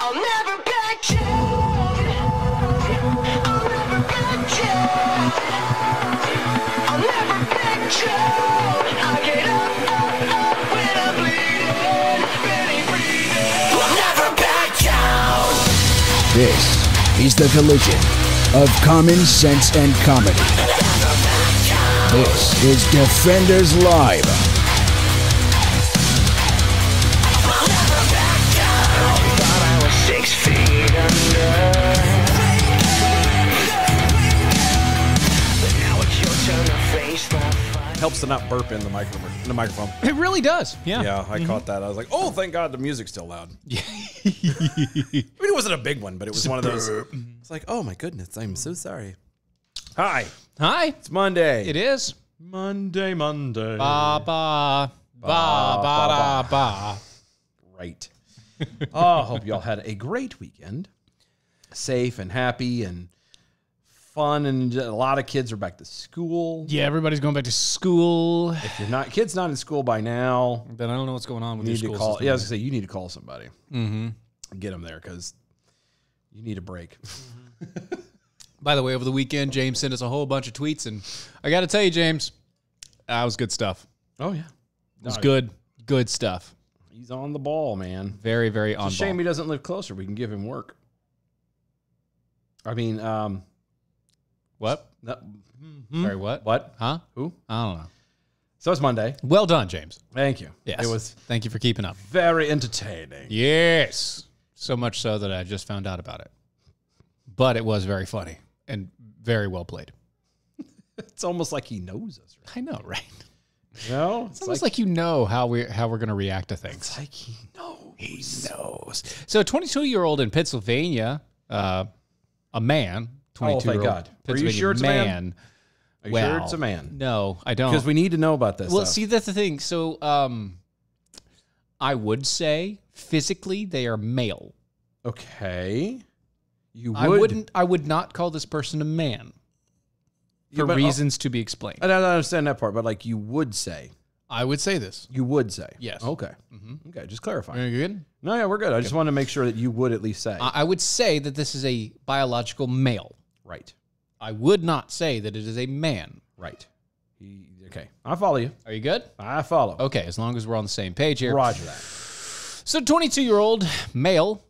I'll never back down. I'll never back down. I'll never back down. I get up when I'm bleeding, barely breathing. I'll never back down. This is the collision of common sense and comedy. This is Defenders Live. Thought I was 6 feet under. But now it's your turn to face the fight. Helps to not burp in the microphone. It really does. Yeah. Yeah, I caught that. I was like, oh, thank God the music's still loud. I mean, it wasn't a big one, but it was one of those. It's like, oh my goodness, I'm so sorry. Hi, Hi. it's Monday. It is. Monday. Ba ba ba ba da ba. Right. Oh, I hope y'all had a great weekend. Safe and happy and fun, and a lot of kids are back to school. Yeah, everybody's going back to school. If you're not, kids not in school by now, Then I don't know what's going on with you your need to school call. system. Yeah, I was gonna say you need to call somebody. Mm-hmm. Get them there because you need a break. By the way, over the weekend, James sent us a whole bunch of tweets, and I got to tell you, James, that was good stuff. Oh yeah, It was good stuff. He's on the ball, man. Very, very on It's a shame ball. he doesn't live closer. We can give him work. I mean, What? no, Sorry, what? what? Huh? Who? I don't know. So it's Monday. Well done, James. Thank you. Yes. It was Thank you for keeping up. very entertaining. Yes. So much so that I just found out about it. But it was very funny and very well played. It's almost like he knows us. Right? I know, right? You know, It's almost like you know how we're going to react to things. it's like he knows. He knows. So, a 22-year-old in Pennsylvania, a man, 22-year-old thank God. Are you sure it's a man? Are you sure it's a man? No, I don't. Because we need to know about this. Well, stuff. see, that's the thing. So, I would say physically they are male. Okay. You would. I would not call this person a man for but- reasons to be explained. I don't understand that part, but like you would say. I would say this. You would say. Yes. Okay. Okay, just clarify. Are you good? No, yeah, we're good. I just want to make sure that you would at least say. I would say that this is a biological male. Right. I would not say that it is a man. Right. Okay. I follow you. Are you good? I follow. Okay, as long as we're on the same page here. Roger that. So, 22-year-old male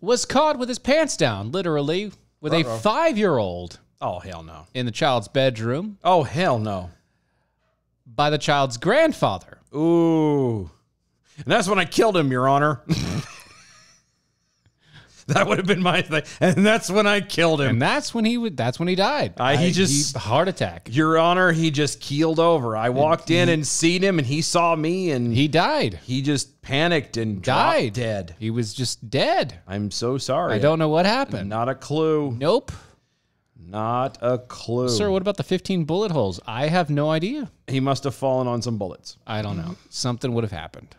was caught with his pants down, literally, with a 5-year-old Oh, hell no. in the child's bedroom Oh, hell no. by the child's grandfather. Ooh. And that's when I killed him, Your Honor. That would have been my thing. And that's when I killed him. And that's when he died. Heart attack. Your Honor, he just keeled over. I walked in and seen him, and he saw me, and He died. he just panicked and Died. dropped dead. He was just dead. I'm so sorry. I don't know what happened. Not a clue. Nope. Not a clue. Sir, what about the 15 bullet holes? I have no idea. He must have fallen on some bullets. I don't know. Something would have happened.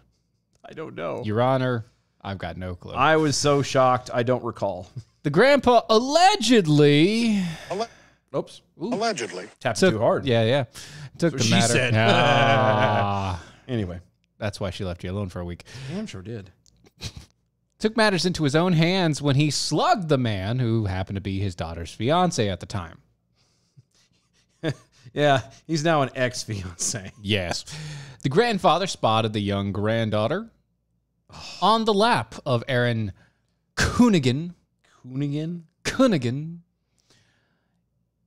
I don't know. Your Honor, I've got no clue. I was so shocked, I don't recall. The grandpa allegedly Oops. Allegedly. Tapped took too hard. Yeah. Took what the she matter. said. Ah. Anyway. That's why she left you alone for a week. Damn sure did. Took matters into his own hands when he slugged the man who happened to be his daughter's fiance at the time. Yeah, he's now an ex-fiance. Yes. The grandfather spotted the young granddaughter on the lap of Aaron Coonigan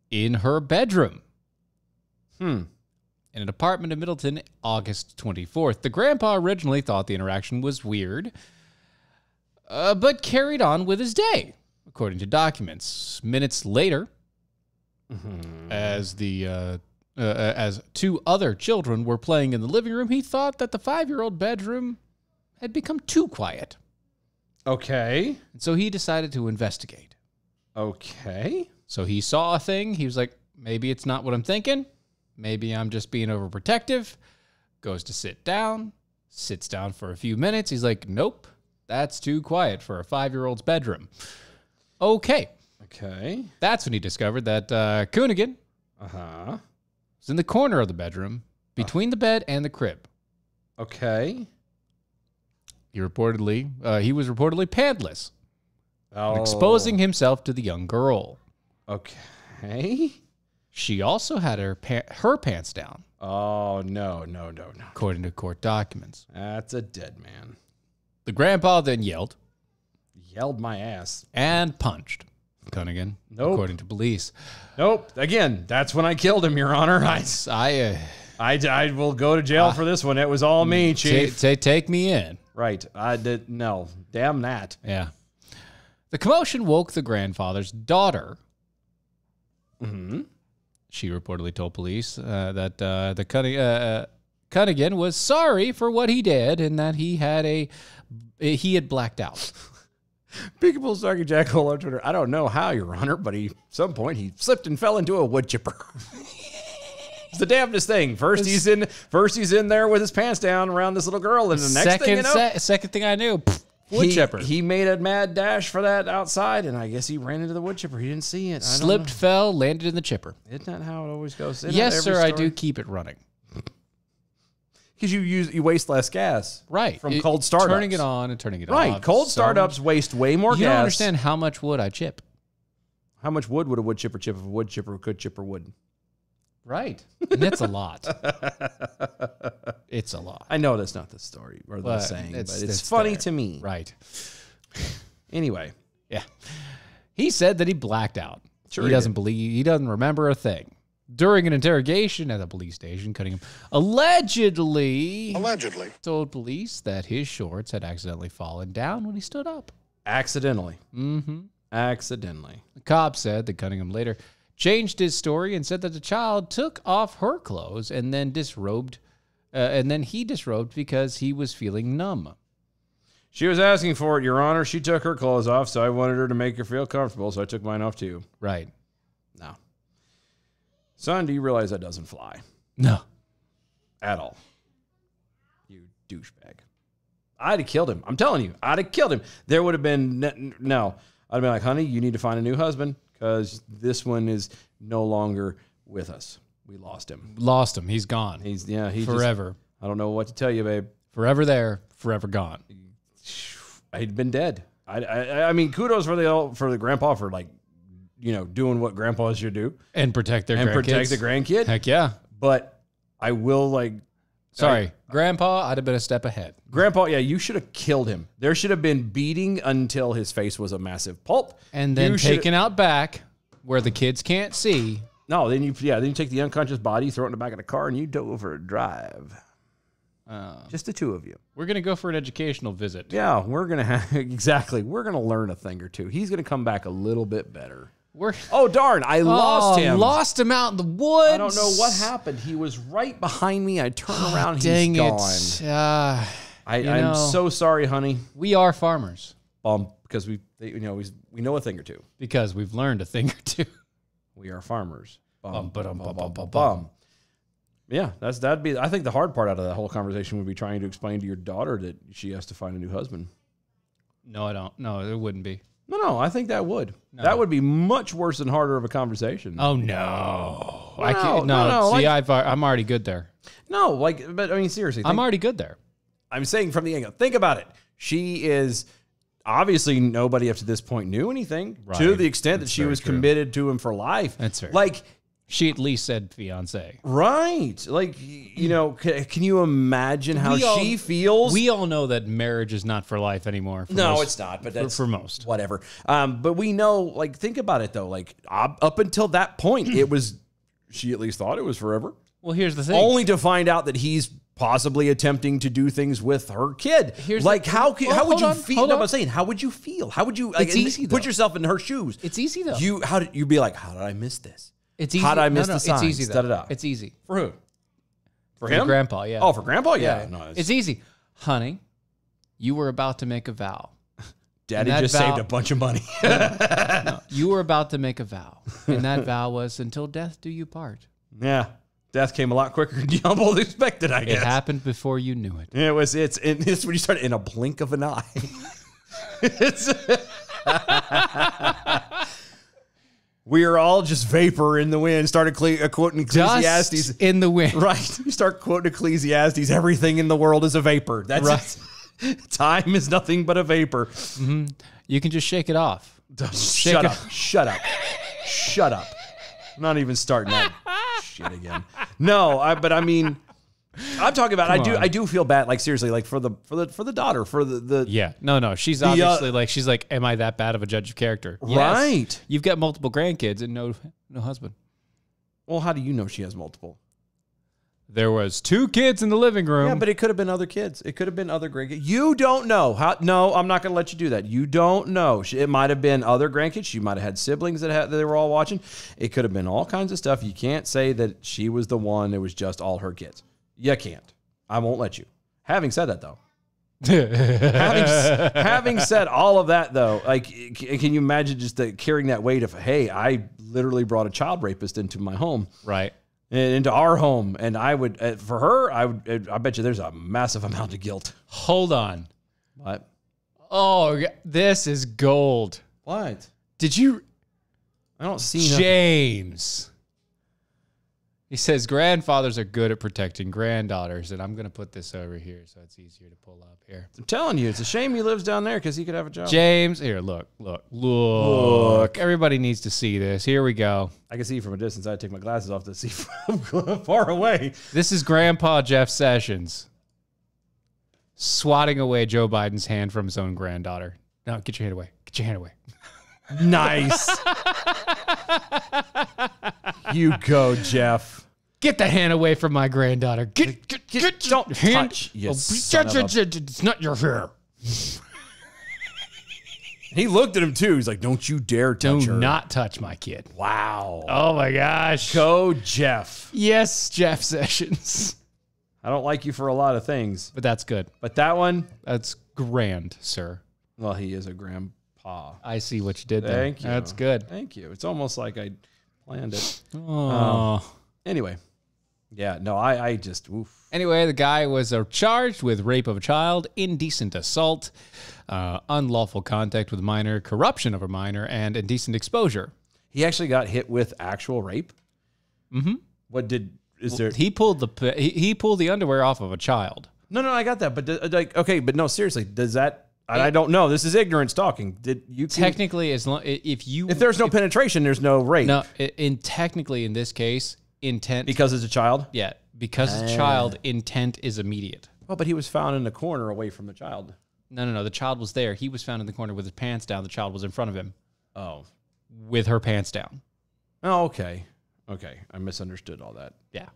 in her bedroom. In an apartment in Middleton, August 24th. The grandpa originally thought the interaction was weird, but carried on with his day, according to documents. Minutes later, as two other children were playing in the living room, he thought that the 5-year-old bedroom had become too quiet. Okay. And so he decided to investigate. Okay. So he saw a thing. He was like, maybe it's not what I'm thinking. Maybe I'm just being overprotective. Goes to sit down. Sits down for a few minutes. He's like, nope, that's too quiet for a 5-year-old's bedroom. Okay. Okay. That's when he discovered that Coonigan Uh-huh. was in the corner of the bedroom between the bed and the crib. Okay. He was reportedly pantless. exposing himself to the young girl. Okay. She also had her pants down, Oh, no. according to court documents. That's a dead man. The grandpa then yelled Yelled my ass. and punched Cunningham, Nope. according to police. Nope. Again, that's when I killed him, Your Honor. I will go to jail for this one. It was all me, Chief. Take me in. Right. I did. No. Damn that. Yeah. The commotion woke the grandfather's daughter. Mm-hmm. She reportedly told police that the Cunningham was sorry for what he did and that he had blacked out. Peekaboo Starkey Jackal on Twitter. I don't know how, Your Honor, but at some point he slipped and fell into a wood chipper. It's the damnedest thing. First he's in there with his pants down around this little girl, and the next thing you know, second thing I knew, wood chipper. He made a mad dash for that outside, and I guess he ran into the wood chipper. He didn't see it. Slipped, fell, landed in the chipper. Isn't that how it always goes? Yes, sir, I do keep it running. Because you waste less gas. Right. From cold startups. Turning it on and turning it off. Right. Cold startups waste way more gas. You don't understand how much wood I chip. How much wood would a wood chipper chip if a wood chipper could chipper wood? Right. And that's a lot. It's a lot. I know that's not the story or the saying, but it's funny to me. Right. Anyway. Yeah. He said that he blacked out. Sure he doesn't remember a thing. During an interrogation at the police station, Cunningham allegedly told police that his shorts had accidentally fallen down when he stood up. Accidentally. Mm-hmm. Accidentally. The cop said that Cunningham later changed his story and said that the child took off her clothes and then disrobed, he disrobed because he was feeling numb. She was asking for it, Your Honor. She took her clothes off, so I wanted her to make her feel comfortable, so I took mine off too. Right. No. Son, do you realize that doesn't fly? No. At all. You douchebag. I'd have killed him. I'm telling you, I'd have killed him. There would have been, no. I'd have been like, honey, you need to find a new husband because this one is no longer with us. We lost him. Lost him. He's gone. He forever. I don't know what to tell you, babe. Forever there, forever gone. He'd been dead. I mean, kudos for the grandpa for doing what grandpas should do and protect their grandkids. Protect the grandkid. Heck yeah. But I will Grandpa, I'd have been a step ahead. Grandpa, yeah, you should have killed him. There should have been beating until his face was a massive pulp. And then taken out back where the kids can't see. No, then you take the unconscious body, throw it in the back of the car, and you go for a drive. Just the two of you. We're going to go for an educational visit. Yeah, we're going to exactly. We're going to learn a thing or two. He's going to come back a little bit better. Oh, darn. I lost him. Lost him out in the woods. I don't know what happened. He was right behind me. I turned around. Dang he's gone. It. I'm so sorry, honey. We are farmers. Because we know a thing or two. Because we've learned a thing or two. We are farmers. Bum. Yeah, that'd be. I think the hard part out of that whole conversation would be trying to explain to your daughter that she has to find a new husband. No, I don't. No, it wouldn't be. No, I think that would. No. That would be much worse and harder of a conversation. Oh no, I can't. No. See, I'm already good there. No, but I mean, seriously, I'm already good there. I'm saying from the angle. Think about it. She is obviously nobody up to this point knew anything to the extent that she was committed to him for life. That's fair. She at least said fiance. Right. Can you imagine how she feels? We all know that marriage is not for life anymore. It's not, but that's for most. Whatever. But we know, think about it though. Up until that point, she at least thought it was forever. Well, here's the thing. Only to find out that he's possibly attempting to do things with her kid. How would you feel? No, I'm saying, how would you feel? How would you it's easy, put yourself in her shoes? It's easy though. You'd be like, how did I miss this? It's easy. How did I miss the signs? It's easy though. Da-da-da. It's easy. For who? For him? Grandpa, yeah. Oh, for Grandpa? Yeah. No, it's easy. Honey, you were about to make a vow. Daddy just saved a bunch of money. No, you were about to make a vow. And that vow was, until death do you part. Yeah. Death came a lot quicker than you both expected, I guess. It happened before you knew it. It's when you started in a blink of an eye. We are all just vapor in the wind. Started quoting Ecclesiastes. Dust in the wind. Right. You start quoting Ecclesiastes. Everything in the world is a vapor. That's right. Time is nothing but a vapor. Mm-hmm. You can just shake it off. Shut up. Shut up. Shut up. I'm not even starting that shit again. No, but I mean, I'm talking about. I do feel bad. Like seriously, like for the daughter, for the Yeah. No. She's obviously she's like, am I that bad of a judge of character? Right. Yes. You've got multiple grandkids and no husband. Well, how do you know she has multiple? There was 2 kids in the living room. Yeah, but it could have been other kids. It could have been other grandkids. You don't know. No, I'm not going to let you do that. You don't know. It might have been other grandkids. She might have had siblings that they were all watching. It could have been all kinds of stuff. You can't say that she was the one. It was just all her kids. You can't. I won't let you. Having said that, though. having said all of that, though, like, can you imagine just carrying that weight of, hey, I literally brought a child rapist into my home. Right. Into our home, and I would for her, I bet you there's a massive amount of guilt. Hold on. What? Oh, this is gold. What? Did you? I don't see James. He says grandfathers are good at protecting granddaughters, and I'm going to put this over here so it's easier to pull up here. I'm telling you, it's a shame he lives down there because he could have a job. James, here, look. Everybody needs to see this. Here we go. I can see you from a distance. I had to take my glasses off to see from far away. This is Grandpa Jeff Sessions swatting away Joe Biden's hand from his own granddaughter. No, get your hand away. Get your hand away. Nice. You go, Jeff. Get the hand away from my granddaughter. Get don't hand. touch. You son of a- It's not your hair. He looked at him too. He's like, "Don't you dare touch her." Do not touch my kid. Wow. Oh my gosh. Go, Jeff. Yes, Jeff Sessions. I don't like you for a lot of things, But that's good. but that one, That's grand, sir. well, he is a grandpa. I see what you did there. Thank you. That's good. Thank you. It's almost like I planned it. Oh. Anyway, yeah, no, I just, oof. Anyway, the guy was charged with rape of a child, indecent assault, unlawful contact with a minor, corruption of a minor, and indecent exposure. He actually got hit with actual rape. Mm-hmm. What did, is there? He pulled the underwear off of a child. No, I got that. But like, okay, but no, seriously, does that, I don't know. This is ignorance talking. Did you, Technically, if there's no penetration, there's no rape. no, technically in this case, intent Because it's a child? Yeah, because it's a child, intent is immediate. Well, but he was found in the corner away from the child. No. The child was there. He was found in the corner with his pants down. The child was in front of him Oh. with her pants down. Oh, okay. Okay. I misunderstood all that. Yeah.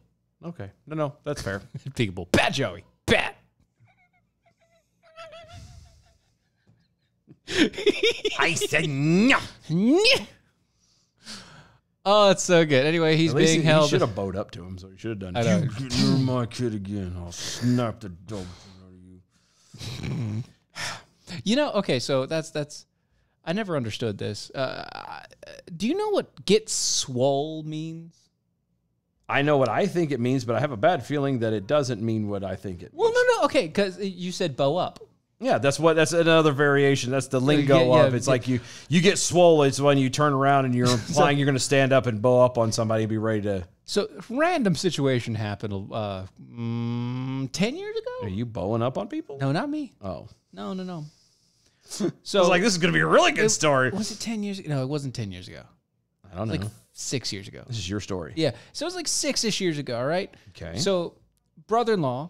Okay. No, that's fair. People, bad Joey, bad. I said no. Oh, it's so good. Anyway, he's being He held. should have bowed up to him, so he should have done. I know. You're my kid again. I'll snap the dope out of you. You know, okay, so that's. I never understood this. Do you know what "get swole" means? I know what I think it means, but I have a bad feeling that it doesn't mean what I think it means. Well, no, okay, because you said "bow up." Yeah, that's another variation. That's the lingo Yeah, of it's like you get swole. It's when you turn around and you're implying you're going to stand up and bow up on somebody and be ready to. So, random situation happened 10 years Are ago? you bowing up on people? No, not me. Oh, No. so So I was like, this is going to be a really good story. Was it 10 years ago? No, it wasn't 10 years ago. I don't know. Like 6 years ago. This is your story. Yeah. So it was like 6-ish years ago, all right? Okay. So brother-in-law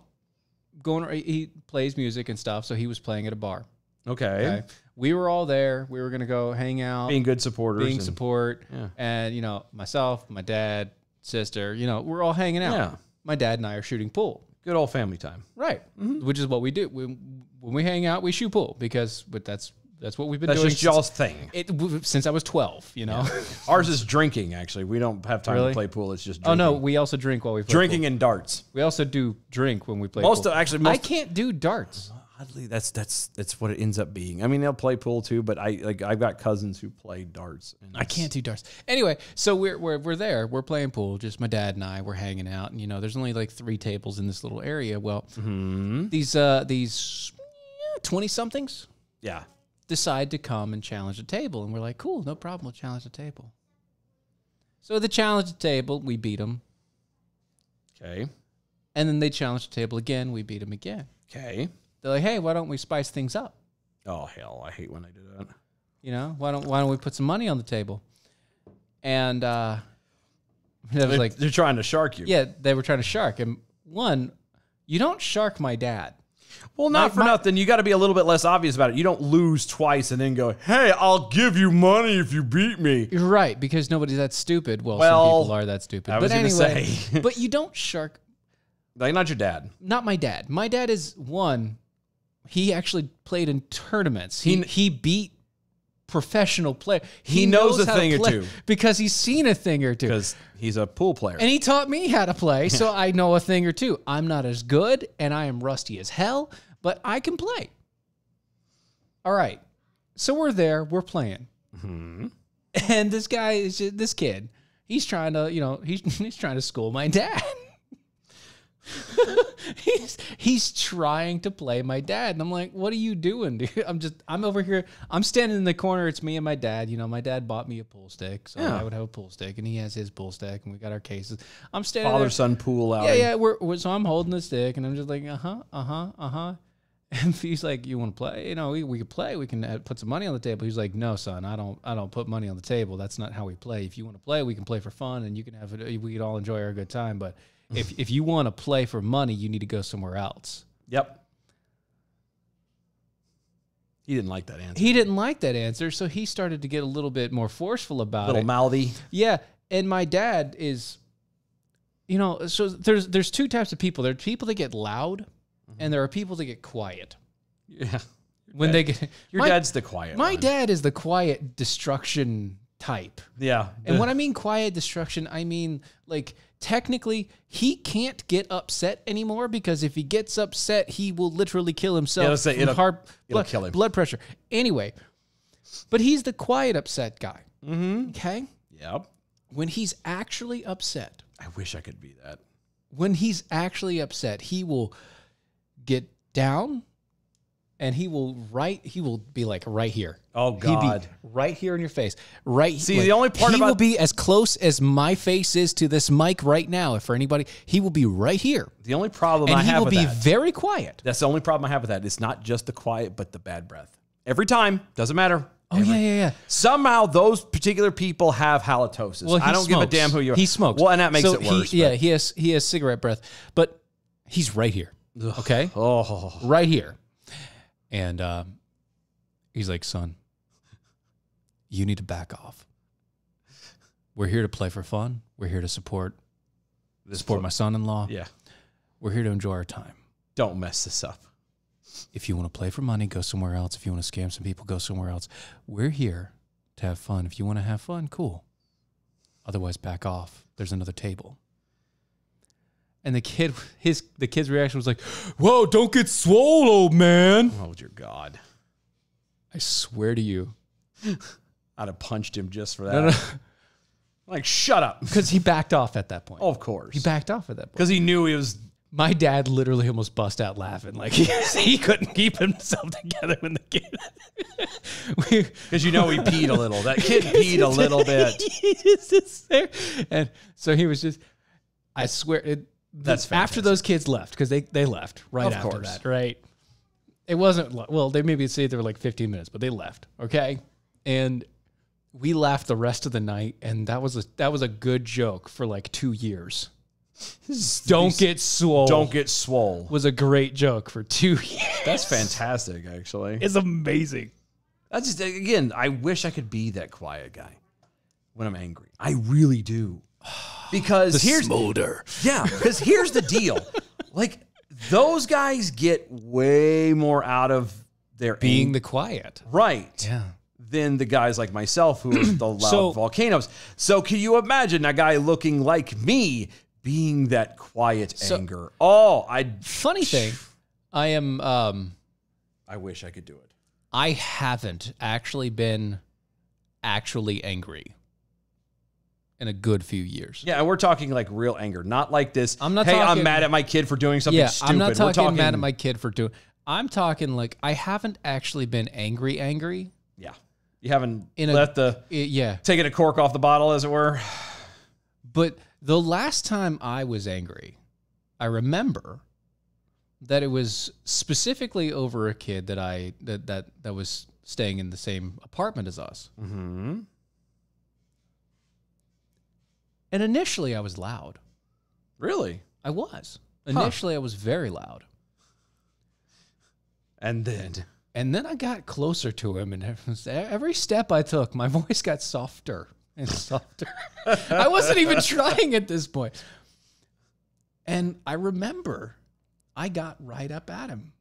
he plays music and stuff, so he was playing at a bar. Okay. Okay. We were all there. We were gonna go hang out, Being good supporters. being and- support, Yeah. and myself, my dad, sister, we're all hanging out. Yeah. My dad and I are shooting pool. Good old family time. Right. Which is what we do. When we hang out, we shoot pool but that's what we've been That's doing just y'all's thing. since I was 12, Ours is drinking, actually. We don't have time Really? to play pool. It's just Oh drinking. no, we also drink while we play Drinking pool. and darts. We also do drink when we play Most pool. of I can't do darts. Oddly, that's what it ends up being. I mean, they'll play pool too, but I've got cousins who play darts. And I can't do darts. Anyway, so we're there. We're playing pool. Just my dad and I. We're hanging out, and there's only like 3 tables in this little area. Well, these 20-somethings Yeah. decide to come and challenge the table, and we're like, cool, no problem. We'll challenge the table. So they challenge the table. We beat them, Okay. and then they challenge the table again. We beat them again. Okay. They're like, hey, why don't we spice things up? Oh hell, I hate when I do that. You know, why don't we put some money on the table? And that was like, they're trying to shark you. yeah, they were trying to shark. And one, you don't shark my dad. Well, not for nothing. You got to be a little bit less obvious about it. You don't lose twice and then go, "Hey, I'll give you money if you beat me." You're right, because nobody's that stupid. Well, Well, some people are that stupid. I was But gonna anyway, say. but you don't shark. Like, not your dad. Not my dad. My dad is one. He actually played in tournaments. He beat professional player. He knows a how to thing or play two. because he's seen a thing or two. Because he's a pool player. And he taught me how to play, so I know a thing or two. I'm not as good, and I am rusty as hell, but I can play. All right. So we're there. We're playing. Mm-hmm. And this guy is just, this kid. He's trying to, he's trying to school my dad. he's trying to play my dad. And I'm like, what are you doing, dude? I'm over here. I'm standing in the corner. It's me and my dad. You know, my dad bought me a pool stick, so Yeah. I would have a pool stick, and he has his pool stick, and we got our cases. I'm standing there. Father-son pool out. Yeah. So I'm holding the stick, and I'm just like, And he's like, "You want to play? You know, we can play. We can put some money on the table." He's like, "No, son, I don't put money on the table. That's not how we play. If you want to play, we can play for fun, and you can have it. We can all enjoy our good time. But if you want to play for money, you need to go somewhere else." Yep. He didn't like that answer. He didn't like that answer, so he started to get a little bit more forceful about Little it. mouthy. Yeah, and my dad is, so there's two types of people. There are people that get loud, and there are people that get quiet. Yeah. When they get Your dad's the quiet My one. dad is the quiet destruction type. Yeah. And when I mean quiet destruction, I mean, like, technically, he can't get upset anymore, because if he gets upset, he will literally kill himself. Yeah, let's say from it'll kill him. Blood pressure. Anyway, but he's the quiet upset guy. Mm-hmm. Okay? Yep. When he's actually upset, I wish I could be that. when he's actually upset, he will get down and he will be like right here. Oh, He'd God. be right here in your face. Right. See, the only part he will about- be as close as my face is to this mic right now. If for anybody, he will be right here. The only problem And I he have will with be that. very quiet. That's the only problem I have with that. It's not just the quiet, but the bad breath. Every time. Doesn't matter. Oh, yeah. Somehow those particular people have halitosis. Well, he I don't give a smokes. damn who you are. He smokes. Well, and that makes So it worse. he has cigarette breath, but he's right here. Okay. Oh. Right here. And he's like, "Son, you need to back off. We're here to play for fun. We're here to support my son-in-law. Yeah. We're here to enjoy our time. Don't mess this up. If you want to play for money, go somewhere else. If you want to scam some people, go somewhere else. We're here to have fun. If you want to have fun, cool. Otherwise, back off. There's another table." And the kid's reaction was like, "Whoa, don't get swole, old man." Oh, dear God. I swear to you. I'd have punched him just for that. No. Like, shut up. Because he backed off at that point. Of course. He backed off at that point. Because he knew he was... My dad literally almost bust out laughing. Like, he couldn't keep himself together when the kid... Because you know he peed a little. That kid peed a little bit. He just sits there. And so he was just... I swear... That's after fantastic. those kids left, because they left right Of after course. that, right? It wasn't... Well, they maybe say they were like 15 minutes, but they left, okay? And we laughed the rest of the night, and that was a good joke for like 2 years. Don't get swole. Don't get swole. Was a great joke for 2 years. That's fantastic, actually. It's amazing. That's just, again, I wish I could be that quiet guy when I'm angry. I really do. Because smolder. Yeah, because here's the deal. Like, those guys get way more out of their Being the quiet. right Yeah. than the guys like myself who are the loud So- volcanoes. So can you imagine a guy looking like me being that quiet anger? Oh, Funny thing, I am I wish I could do it. I haven't actually been actually angry in a good few years. Yeah, and we're talking like real anger, not like this. I'm not hey, talking- I'm mad at my kid for doing something Yeah, stupid. I'm not We're talking mad at my kid for doing. I'm talking like I haven't actually been angry. Yeah, you haven't In a- let the Yeah. taking a cork off the bottle, as it were. But the last time I was angry, I remember that it was specifically over a kid that staying in the same apartment as us. Mm-hmm. And initially, I was loud. Really? I was. Initially, I was very loud. And then I got closer to him, and every step I took, my voice got softer and softer. I wasn't even trying at this point. And I remember I got right up at him.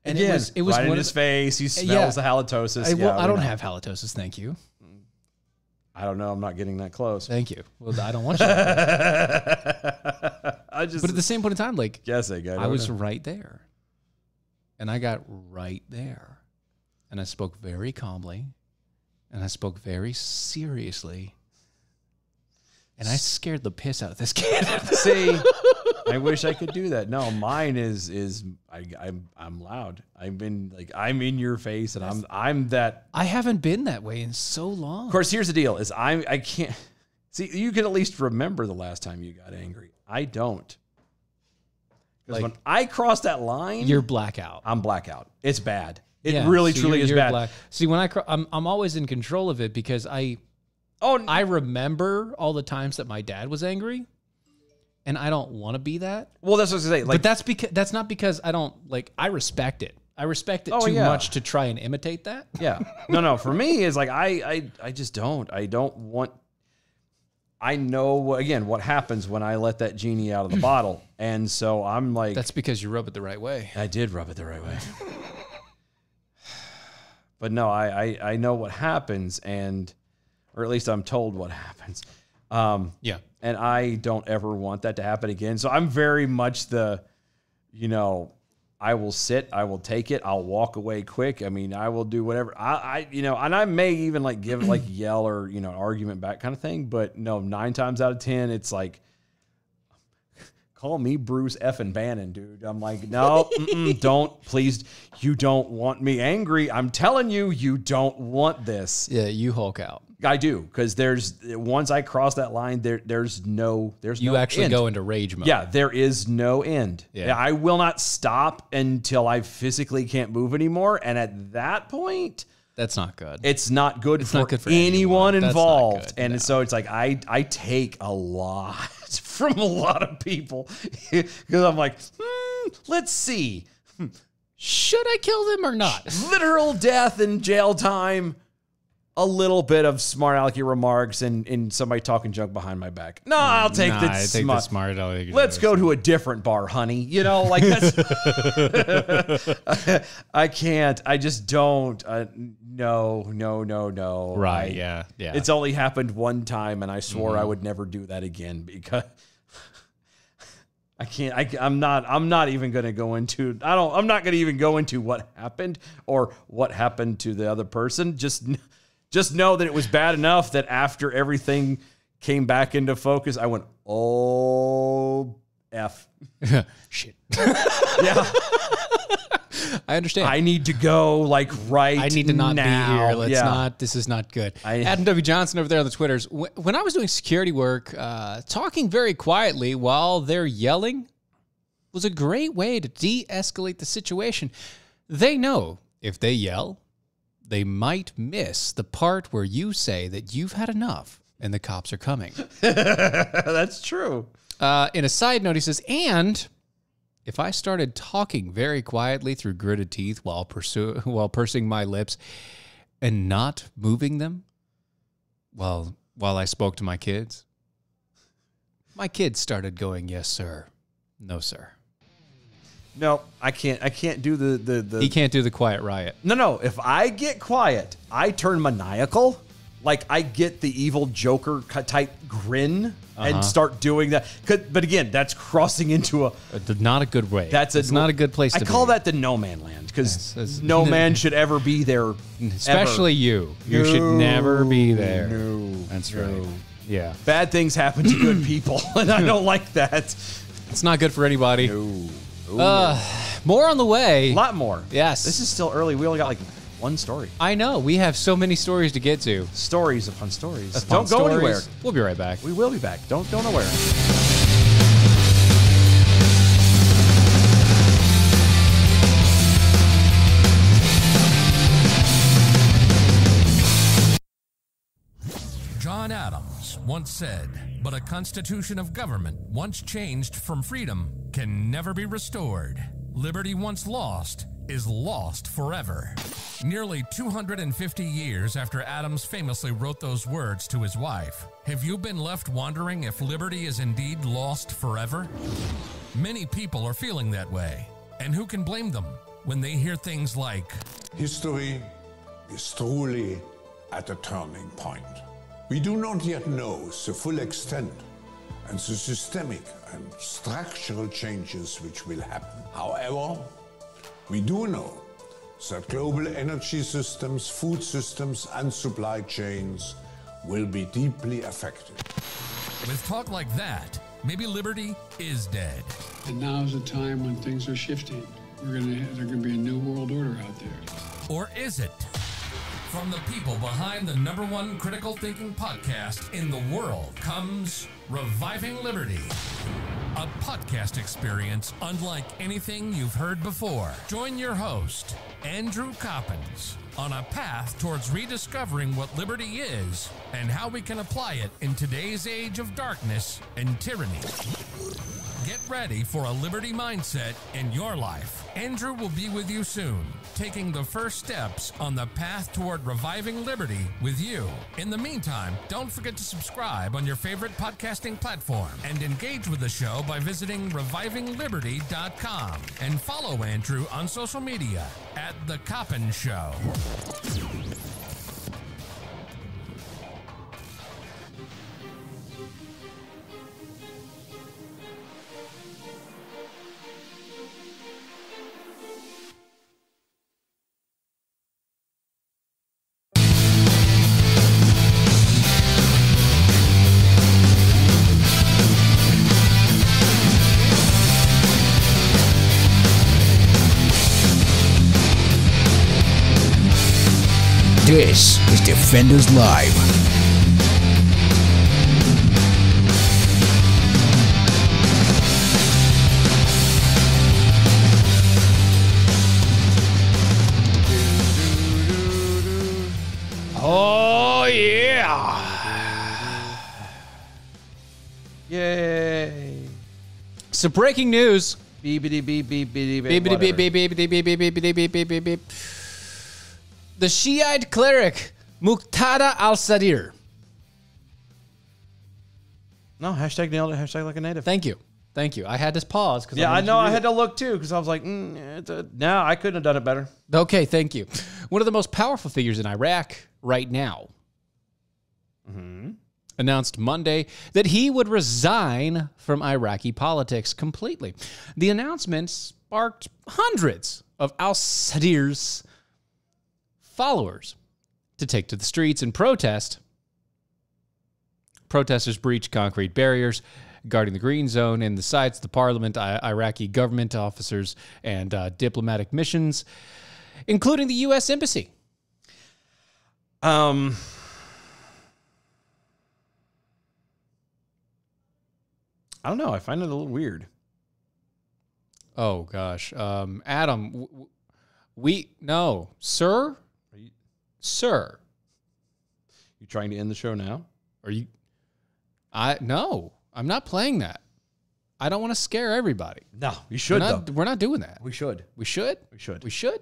And again, it was right in one his of face. He smells the halitosis. I don't have halitosis, thank you. I don't know. I'm not getting that close. Thank you. Well, I don't want you to. I just. But at the same point in time, like, guessing. I was right there. And I got right there. And I spoke very calmly. And I spoke very seriously. And I scared the piss out of this kid. See, I wish I could do that. No, mine is I'm loud. I'm in your face, and I'm that. I haven't been that way in so long. Of course, here's the deal: is I can't see. You can at least remember the last time you got angry. I don't. Because when I cross that line, you're blackout. I'm blackout. It's bad. It really, truly is bad. See, when I'm always in control of it because I remember all the times that my dad was angry, and I don't want to be that. Well, that's what I was gonna say. But that's not because I don't like. I respect it. I respect it too much to try and imitate that. Yeah. No. For me, is like I just don't. I don't want. I know again what happens when I let that genie out of the bottle, and so I'm like. That's because you rub it the right way. I did rub it the right way. But no, I know what happens, or at least I'm told what happens. Yeah. And I don't ever want that to happen again. So I'm very much I will sit, I will take it, I'll walk away quick. I mean, I will do whatever. And I may even like give like yell or, argument back kind of thing. But no, 9 times out of 10, it's like, call me Bruce effing Bannon, dude. I'm like, no, don't, please. You don't want me angry. I'm telling you, you don't want this. Yeah, you Hulk out. I do, because once I cross that line, there's no actually end. Go into rage mode. Yeah, there is no end. Yeah. I will not stop until I physically can't move anymore. And at that point, that's not good. It's not good, it's for, not good for anyone That's involved. Good, and so it's like I take a lot from a lot of people because I'm like, let's see. Should I kill them or not? Literal death and jail time. A little bit of smart alecky remarks and somebody talking junk behind my back. No, I'll take the smart. Let's go to a different bar, honey. Like that's. I can't. I just don't. No. Right. Yeah. It's only happened one time, and I swore I would never do that again because I can't. I'm not even going to go into. I'm not going to even go into what happened or what happened to the other person. Just know that it was bad enough that after everything came back into focus, I went, oh, F. Shit. Yeah. I understand. I need to go right now. I need to not be here. Let's not. This is not good. Adam W. Johnson over there on the Twitters. When I was doing security work, talking very quietly while they're yelling was a great way to de-escalate the situation. They know if they yell, they might miss the part where you say that you've had enough and the cops are coming. That's true. In a side note, he says, and if I started talking very quietly through gritted teeth while pursing my lips and not moving them while I spoke to my kids started going, yes, sir. No, sir. No, I can't do the. He can't do the quiet riot. No. If I get quiet, I turn maniacal. Like I get the evil Joker type grin and start doing that. But again, that's crossing into not a good way. It's not a good place to be. I call that the no man land because no man should ever be there. Especially you. You should never be there. No. That's right. Yeah. Bad things happen to good people, and I don't like that. It's not good for anybody. No. More on the way. A lot more. Yes. This is still early. We only got like one story. I know. We have so many stories to get to. Stories upon stories. Don't go anywhere. We'll be right back. We will be back. Don't go nowhere. John Adams once said, "But a constitution of government once changed from freedom can never be restored. Liberty once lost is lost forever." Nearly 250 years after Adams famously wrote those words to his wife, have you been left wondering if liberty is indeed lost forever? Many people are feeling that way, and who can blame them when they hear things like, History is truly at a turning point. We do not yet know the full extent and the systemic and structural changes which will happen. However, we do know that global energy systems, food systems, and supply chains will be deeply affected. with talk like that, maybe liberty is dead. And now's the time when things are shifting. There's gonna be a new world order out there. Or is it? From the people behind the #1 critical thinking podcast in the world comes Reviving Liberty, a podcast experience unlike anything you've heard before. Join your host, Andrew Coppins, on a path towards rediscovering what liberty is and how we can apply it in today's age of darkness and tyranny. Get ready for a liberty mindset in your life. Andrew will be with you soon, taking the first steps on the path toward reviving liberty with you. In the meantime, don't forget to subscribe on your favorite podcasting platform and engage with the show by visiting revivingliberty.com and follow Andrew on social media at The Coppin Show. This is Defenders Live. Oh, yeah. Yay. So breaking news. Beepity beep beep beep Beep, beep, beep, beep, beep, beep, beep, beep, beep, beep, beep, beep, beep, beep. The Shiite cleric Muqtada al-Sadr. No, hashtag nailed it. Hashtag like a native. Thank you. Thank you. I had to pause. Yeah, I know. I had to look too because I was like, no, I couldn't have done it better. Okay, thank you. One of the most powerful figures in Iraq right now announced Monday that he would resign from Iraqi politics completely. The announcement sparked hundreds of al-Sadr's followers to take to the streets and protest. Protesters breached concrete barriers guarding the green zone in the sites, the parliament, Iraqi government officers, and diplomatic missions, including the U.S. Embassy. I don't know. I find it a little weird. Oh, gosh. Adam, no. Sir? Sir? You trying to end the show now? Are you? No, I'm not playing that. I don't want to scare everybody. No, you should, though. We're not doing that. We should. We should? We should. We should?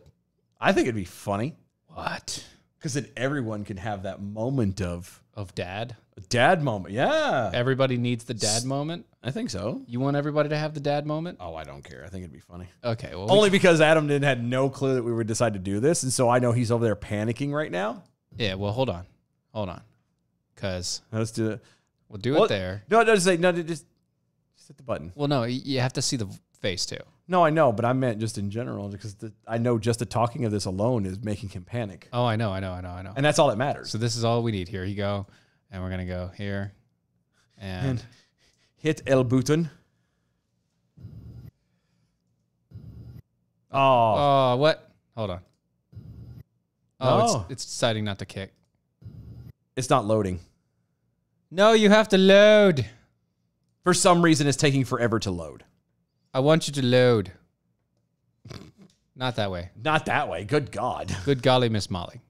I think it'd be funny. What? Because then everyone can have that moment of dad? a dad moment. Yeah. Everybody needs the dad moment? I think so. You want everybody to have the dad moment? Oh, I don't care. I think it'd be funny. Okay. Well, Only because Adam had no clue that we would decide to do this. And so I know he's over there panicking right now. yeah, well, hold on. Because Let's do it. we'll do it there. No, just hit the button. Well, no, you have to see the face too. No, I know, but I meant just in general because I know just the talking of this alone is making him panic. Oh, I know. And that's all that matters. So this is all we need. Here you go. And we're going to go here. And hit El Button. Oh. oh, what? Hold on. Oh, No. it's deciding not to kick. It's not loading. No, you have to load. For some reason, it's taking forever to load. I want you to load. Not that way. Not that way. Good God. Good golly, Miss Molly.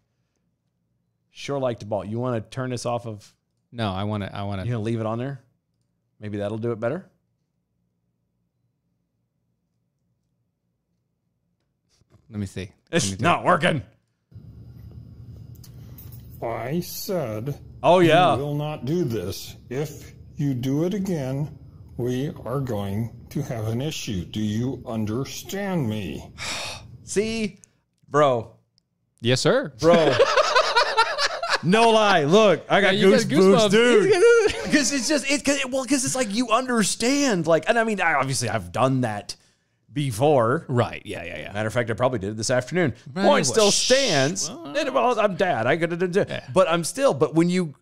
Sure like to ball. You want to turn this off of... No, I want to. You gonna leave it on there? Maybe that'll do it better. Let me see. It's not working. I said, oh yeah, we will not do this. If you do it again, we are going to have an issue. Do you understand me? See, bro. Yes, sir. Bro. No lie. Look, I got goosebumps, dude. Because because it's like you understand. Like, and I mean, obviously, I've done that before. Right. Yeah. Matter of fact, I probably did it this afternoon. Right, Point well, still stands. Well, I'm dad. I could have, but I'm still. But when you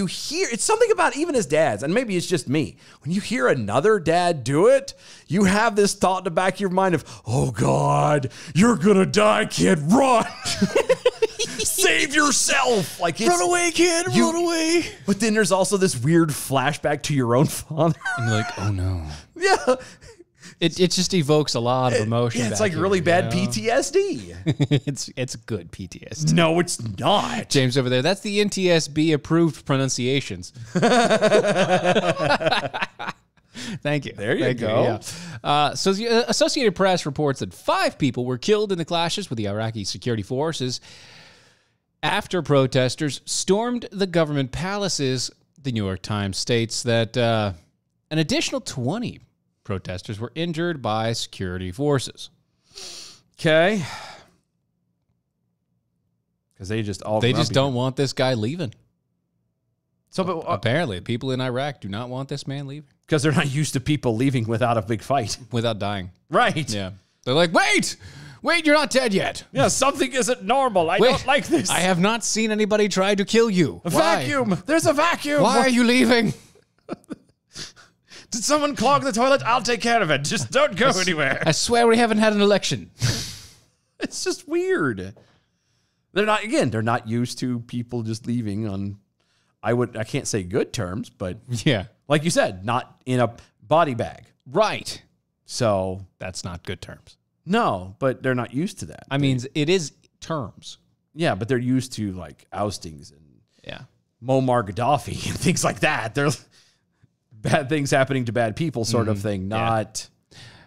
hear, it's something about even as dads, and maybe it's just me. When you hear another dad do it, you have this thought in the back of your mind of, "Oh God, you're gonna die, kid! Run!" Save yourself! Like, run away, kid! Run away! But then there's also this weird flashback to your own father, and you're like, "Oh no!" Yeah, it just evokes a lot of emotion. Yeah, it's back like here, really bad you know? PTSD. it's good PTSD. No, it's not. James over there. That's the NTSB approved pronunciations. Thank you. There you go. Yeah. So the Associated Press reports that 5 people were killed in the clashes with the Iraqi security forces after protesters stormed the government palaces. The New York Times states that an additional 20 protesters were injured by security forces. Okay. Because they just don't want this guy leaving. So, but apparently, people in Iraq do not want this man leaving because they're not used to people leaving without a big fight, without dying. Right? Yeah. They're like, wait, you're not dead yet. Yeah, something isn't normal. I don't like this. I have not seen anybody try to kill you. A vacuum. There's a vacuum. Why are you leaving? Did someone clog the toilet? I'll take care of it. Just don't go anywhere. I swear we haven't had an election. It's just weird. They're not used to people just leaving on, I can't say good terms, but yeah, like you said, not in a body bag. Right. So that's not good terms. No, but they're not used to that. I mean, it is terms. Yeah, but they're used to like oustings and Muammar Gaddafi and things like that. They're bad things happening to bad people sort of thing, not...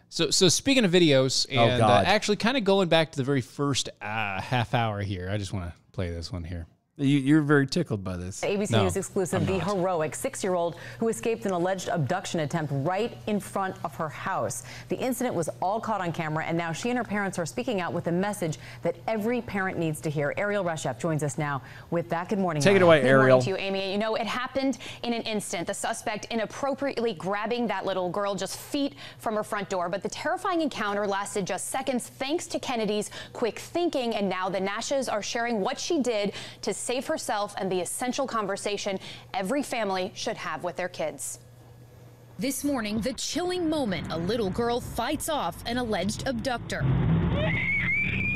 So speaking of videos, and God. actually kind of going back to the very first half hour here, I just want to play this one here. You're very tickled by this. ABC News exclusive, the heroic 6-year-old who escaped an alleged abduction attempt right in front of her house. The incident was all caught on camera, and now she and her parents are speaking out with a message that every parent needs to hear. Ariel Reshef joins us now with that. Good morning. Take it away, Ariel. Good morning to you, Amy. You know, it happened in an instant. The suspect inappropriately grabbing that little girl just feet from her front door. But the terrifying encounter lasted just seconds thanks to Kennedy's quick thinking. And now the Nashes are sharing what she did to save herself and the essential conversation every family should have with their kids. This morning, the chilling moment a little girl fights off an alleged abductor.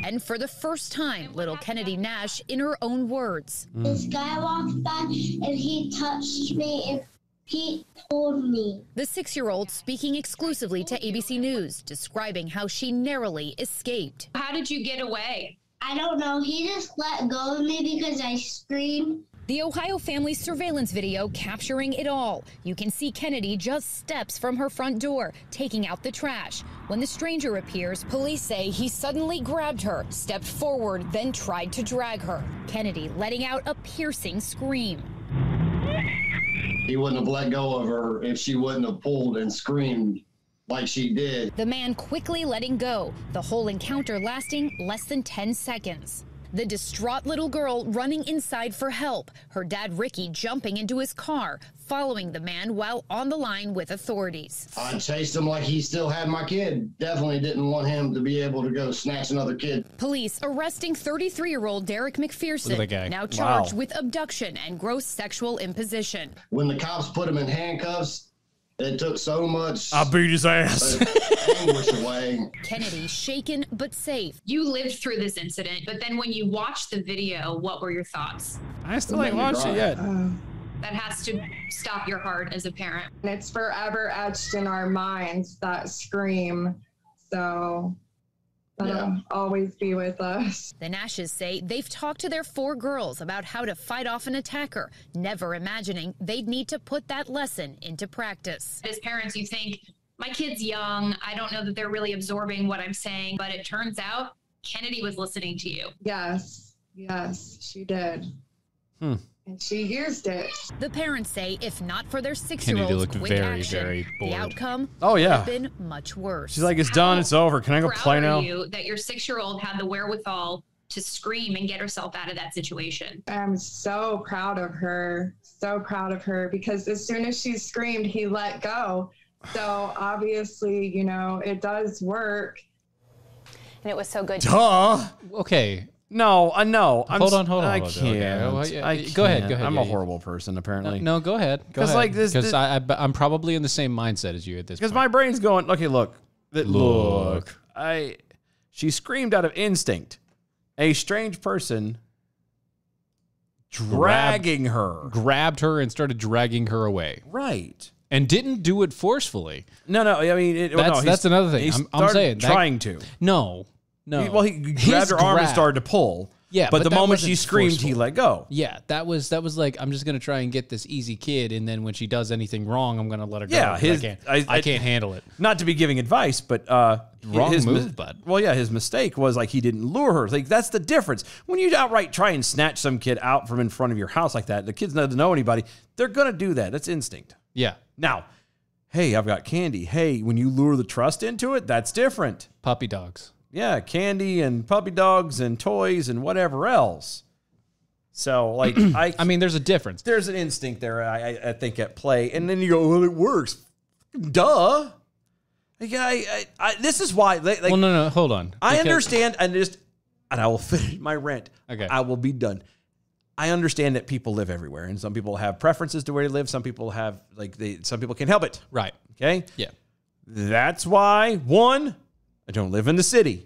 And for the first time, little Kennedy Nash in her own words. This guy walked by and he touched me and he pulled me. The 6-year-old speaking exclusively to ABC News, describing how she narrowly escaped. How did you get away? I don't know. He just let go of me because I screamed. The Ohio family's surveillance video capturing it all. You can see Kennedy just steps from her front door, taking out the trash. When the stranger appears, police say he suddenly grabbed her, stepped forward, then tried to drag her. Kennedy letting out a piercing scream. He wouldn't have let go of her if she wouldn't have pulled and screamed like she did. The man quickly letting go, the whole encounter lasting less than 10 seconds. The distraught little girl running inside for help, her dad Ricky jumping into his car, following the man while on the line with authorities. I chased him like he still had my kid. Definitely didn't want him to be able to go snatch another kid. Police arresting 33-year-old Derek McPherson, now charged with abduction and gross sexual imposition. When the cops put him in handcuffs, it took so much. I beat his ass. Anguish away. Kennedy shaken but safe. You lived through this incident, but then when you watched the video, what were your thoughts? I still ain't watched it yet. That has to stop your heart as a parent. It's forever etched in our minds, that scream. So that'll always be with us. The Nashes say they've talked to their 4 girls about how to fight off an attacker, never imagining they'd need to put that lesson into practice. As parents, you think, my kid's young. I don't know that they're really absorbing what I'm saying, but it turns out Kennedy was listening to you. Yes, she did. And she used it. The parents say if not for their Kennedy 6-year-old's looked quick very, action, very bored. the outcome Oh, would yeah. have been much worse. She's like, it's done. It's over. Can I go Proud play are now? you that your 6-year-old had the wherewithal to scream and get herself out of that situation? I'm so proud of her. So proud of her, because as soon as she screamed, he let go. So obviously, you know, it does work. And it was so good. Duh. Okay. No, I know. Hold on. I Okay. can't. Well, yeah, I go ahead. can't. I'm Yeah, a yeah. horrible person, apparently. No, go ahead. Go 'Cause, ahead. like, this- Because I'm probably in the same mindset as you at this point. Because my brain's going, okay, look. She screamed out of instinct. A strange person dragging her. Grabbed her and started dragging her away. Right. And didn't do it forcefully. No. I mean, That's another thing. I'm saying. Trying to. No. He grabbed her arm and started to pull. Yeah, but the that moment she wasn't screamed, forceful. he let go. Yeah, that was like, I'm just gonna try and get this easy kid, and then when she does anything wrong, I'm gonna let her go. Yeah, 'cause I can't handle it. Not to be giving advice, but Wrong his move, bud. Well, yeah, his mistake was like he didn't lure her. Like that's the difference. When you outright try and snatch some kid out from in front of your house like that, the kids doesn't know anybody. They're gonna do that. That's instinct. Yeah. Now, hey, I've got candy. Hey, when you lure the trust into it, that's different. Puppy dogs. Yeah, candy and puppy dogs and toys and whatever else. So, like, I mean, there's a difference. There's an instinct there, I think, at play. And then you go, well, it works. Duh. Like, this is why. Like, Well, no, hold on. I Because- understand, and I will finish my rant. Okay. I will be done. I understand that people live everywhere, and some people have preferences to where they live. Some people have, some people can't help it. Right. Okay? Yeah. That's why, 1, I don't live in the city.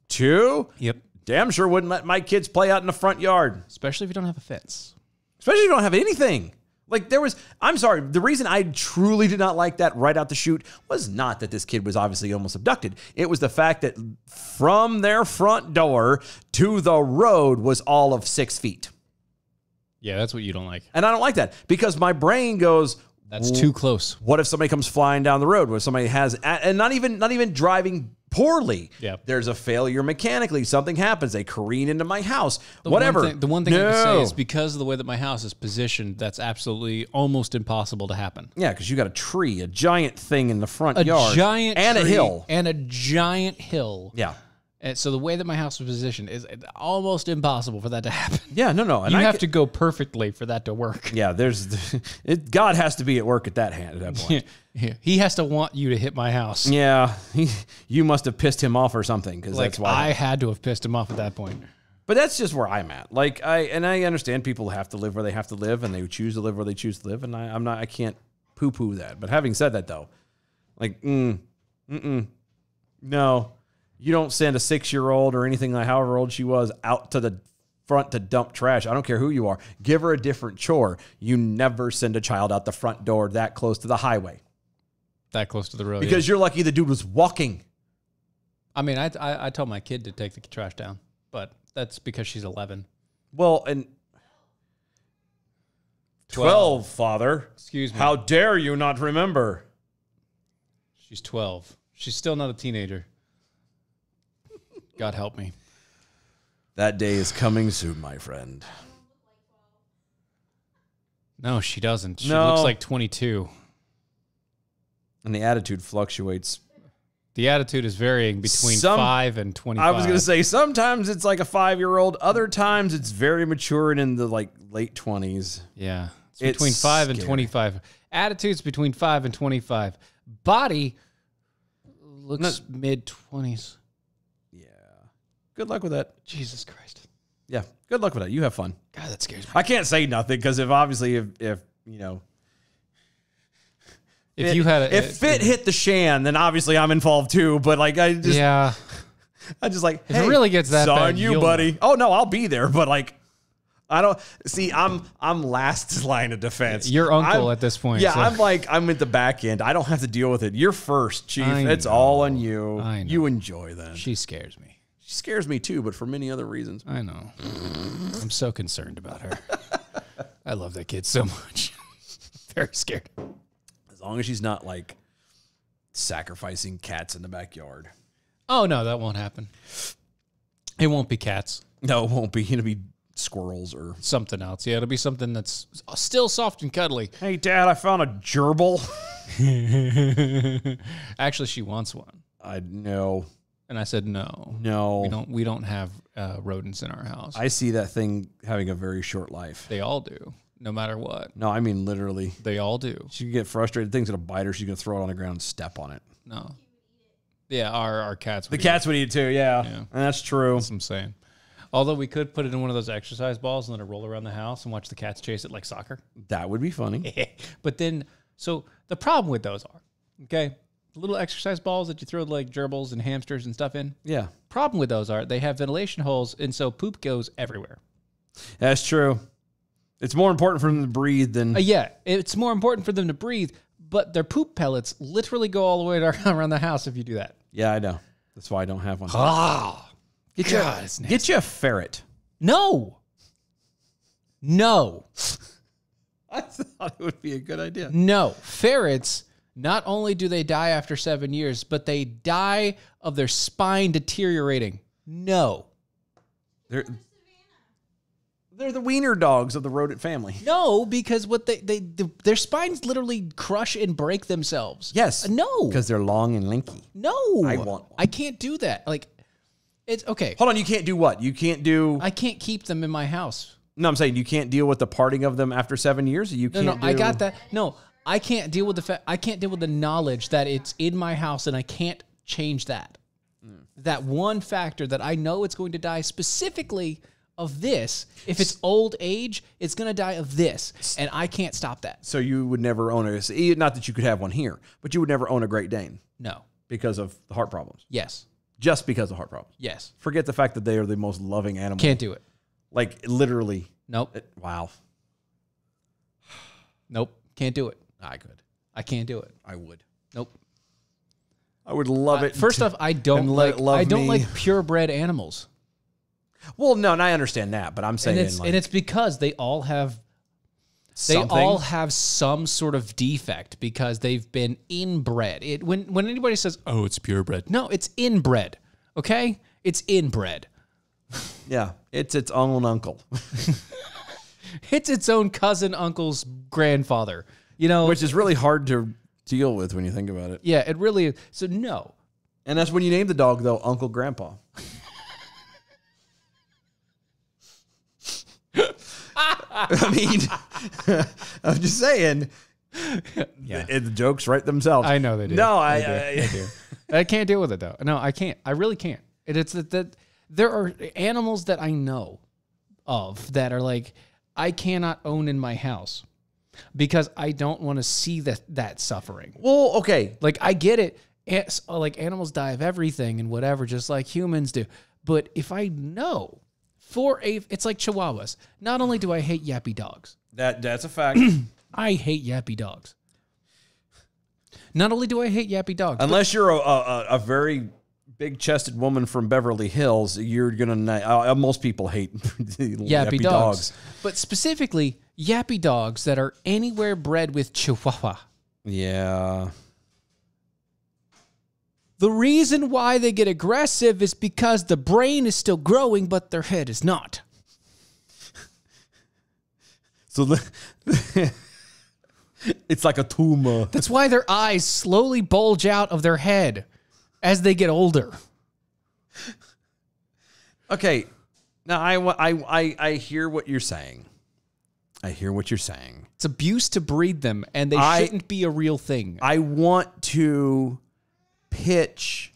2, Yep. damn sure wouldn't let my kids play out in the front yard. Especially if you don't have a fence. Especially if you don't have anything. Like I'm sorry, the reason I truly did not like that right out the chute was not that this kid was obviously almost abducted. It was the fact that from their front door to the road was all of 6 feet. Yeah, that's what you don't like. And I don't like that because my brain goes, That's too close. What if somebody comes flying down the road? What if somebody has, and not even driving poorly? Yeah. There's a failure mechanically. Something happens. They careen into my house. The Whatever. One thing I can say is because of the way that my house is positioned, that's absolutely almost impossible to happen. Yeah, because you got a tree, a giant thing in the front A yard. giant and tree a hill. And a giant hill. Yeah. And so the way that my house was positioned is almost impossible for that to happen. Yeah, no. And You have to go perfectly for that to work. Yeah, God has to be at work at that point. Yeah. He has to want you to hit my house. Yeah, you must have pissed him off or something because Like that's why. I had to have pissed him off at that point. But that's just where I'm at. Like I understand people have to live where they have to live, and they choose to live where they choose to live, and I can't poo-poo that. But having said that, though, like, no. You don't send a 6-year-old or anything like however old she was out to the front to dump trash. I don't care who you are. Give her a different chore. You never send a child out the front door that close to the highway. That close to the road. Because you're lucky the dude was walking. I mean, I told my kid to take the trash down, but that's because she's 11. Well, and 12, Father. Excuse me. How dare you not remember? She's 12. She's still not a teenager. God help me. That day is coming soon, my friend. No, she doesn't. She No. looks like 22. And the attitude fluctuates. The attitude is varying between 5 and 25. I was going to say, sometimes it's like a 5-year-old. Other times it's very mature and in the late 20s. Yeah. It's between 5 and 25. Attitude's between 5 and 25. Body looks mid-20s. Good luck with that. Jesus Christ. Yeah. Good luck with that. You have fun. God, that scares me. I can't say nothing because if you know, If you had if Fit hit the shan, then obviously I'm involved too. But like I just I just like, if hey, it really gets that it's on bad, you, you'll buddy. Oh no, I'll be there. But like, I don't see. I'm last line of defense. Your uncle at this point. Yeah, so. I'm at the back end. I don't have to deal with it. You're first, Chief. It's all on you. I know. You enjoy that. She scares me. She scares me too, but for many other reasons. I know. I'm so concerned about her. I love that kid so much. Very scared. As long as she's not like sacrificing cats in the backyard. Oh no, that won't happen. It won't be cats. No, it won't be. It'll be squirrels or something else. Yeah, it'll be something that's still soft and cuddly. Hey, Dad, I found a gerbil. Actually, she wants one. I know. And I said no. We don't have rodents in our house. I see that thing having a very short life. They all do, no matter what. No, I mean literally. They all do. She can get frustrated. Things gonna bite her. She's gonna throw it on the ground and step on it. No. Yeah, our cats would The cats would eat it too, yeah. And that's true. That's what I'm saying. Although we could put it in one of those exercise balls and let it roll around the house and watch the cats chase it like soccer. That would be funny. But then, so the problem with those are, okay, the little exercise balls that you throw like gerbils and hamsters and stuff in. Yeah. Problem with those are they have ventilation holes, and so poop goes everywhere. That's true. It's more important for them to breathe than... Yeah, it's more important for them to breathe, but their poop pellets literally go all the way around the house if you do that. Yeah, I know. That's why I don't have one. Get you a ferret. No. I thought it would be a good idea. No. Ferrets, not only do they die after 7 years, but they die of their spine deteriorating. No. They're the wiener dogs of the rodent family. No, because what their spines literally crush and break themselves. Yes. No. Because they're long and lanky. No. I want one. I can't do that. Like, it's okay. Hold on, you can't do what? You can't do... I can't keep them in my house. No, I'm saying you can't deal with the parting of them after 7 years? You can't I got that. No, I can't deal with I can't deal with the knowledge that it's in my house and I can't change that. That one factor that I know it's going to die specifically of this. If it's old age, it's going to die of this, and I can't stop that. So you would never own not that you could have one here, but you would never own a Great Dane. No. Because of the heart problems. Yes. Just because of heart problems. Yes. Forget the fact that they are the most loving animal. Can't do it. Like, literally. Nope. Wow. Nope. Can't do it. I could. I can't do it. I would. Nope. I would love it. First off, I don't like purebred animals. Well, no, and I understand that, but I'm saying and it's because they all have some sort of defect because they've been inbred. When anybody says, "Oh, it's purebred," no, it's inbred. Okay, it's inbred. Yeah, it's its own uncle. It's its own cousin, uncle's grandfather. You know, which is really hard to deal with when you think about it. Yeah, it really is. So no, and that's when you name the dog though, Uncle Grandpa. I mean, I'm just saying. Yeah, the jokes write themselves. I know they do. No, I do. I can't deal with it though. No, I can't. I really can't. It's that there are animals that I know of that are like I cannot own in my house because I don't want to see that suffering. Well, okay, like I get it. Like animals die of everything and whatever, just like humans do. But if I know. It's like Chihuahuas. Not only do I hate yappy dogs. That's a fact. I hate yappy dogs. Not only do I hate yappy dogs. Unless you're a very big-chested woman from Beverly Hills, you're going to... most people hate yappy dogs. But specifically, yappy dogs that are anywhere bred with Chihuahua. Yeah. The reason why they get aggressive is because the brain is still growing, but their head is not. So it's like a tumor. That's why their eyes slowly bulge out of their head as they get older. Okay. Now, I hear what you're saying. I hear what you're saying. It's abuse to breed them, and they shouldn't be a real thing. I want to... pitch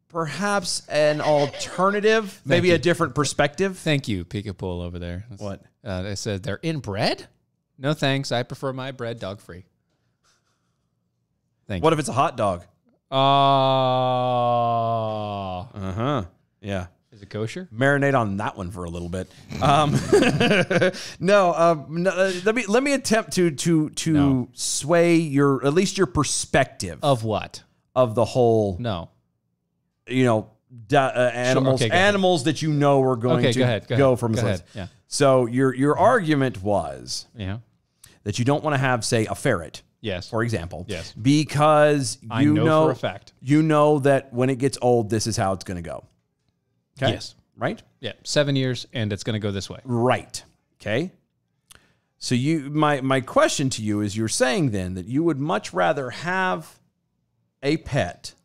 perhaps an alternative, maybe a different perspective. Thank you, Peekapoo over there. What? They said they're inbred? No thanks. I prefer my bread dog-free. Thank you. What if it's a hot dog? Uh-huh. Yeah. Is it kosher? Marinate on that one for a little bit. Let me attempt to sway your, at least your perspective of what, of the whole. No, animals, Sure, okay, animals that are going to go from his list. Yeah. So your argument was that you don't want to have, say, a ferret. Yes. For example. Yes. Because I know for a fact. You know that when it gets old, this is how it's going to go. Okay. Yes. Right? Yeah. 7 years and it's going to go this way. Right. Okay. So my question to you is, you're saying then that you would much rather have a pet.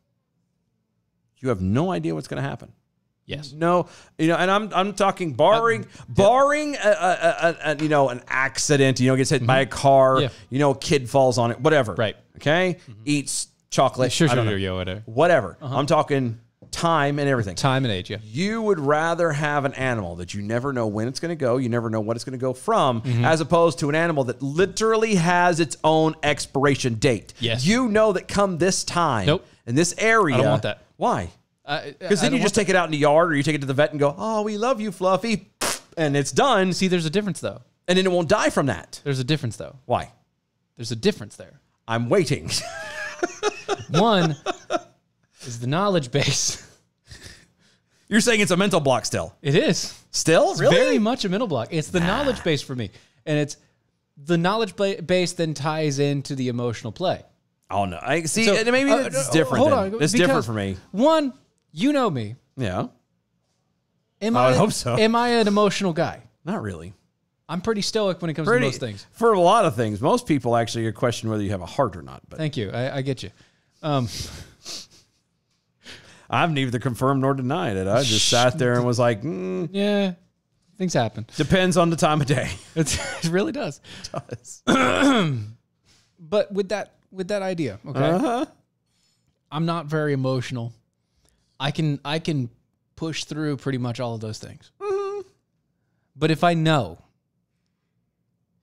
You have no idea what's going to happen. Yes. No, and I'm talking barring an accident, gets hit by a car, a kid falls on it, whatever. Right. Okay. Eats chocolate. Sure, I don't know. Whatever. I'm talking time and everything. Time and age, yeah. You would rather have an animal that you never know when it's going to go, you never know what it's going to go from, as opposed to an animal that literally has its own expiration date. Yes. You know that come this time in this area. I don't want that. Why? Because then you just take it out in the yard, or you take it to the vet and go, "Oh, we love you, Fluffy," and it's done. See, there's a difference though. And then it won't die from that. There's a difference though. Why? There's a difference there. I'm waiting. One is the knowledge base. You're saying it's a mental block still? It is. Still? It's really? very much a mental block. It's the knowledge base for me. And it's the knowledge base then ties into the emotional play. Oh, no. I see. So, maybe it's different. Hold on. It's different for me. One, you know me. Yeah. I would hope so. Am I an emotional guy? Not really. I'm pretty stoic when it comes to most things. For a lot of things. Most people actually question whether you have a heart or not. But thank you. I get you. I've neither confirmed nor denied it. I just sat there and was like, yeah, things happen. Depends on the time of day. It really does. It does. But with that idea, okay, I'm not very emotional. I can push through pretty much all of those things. But if I know,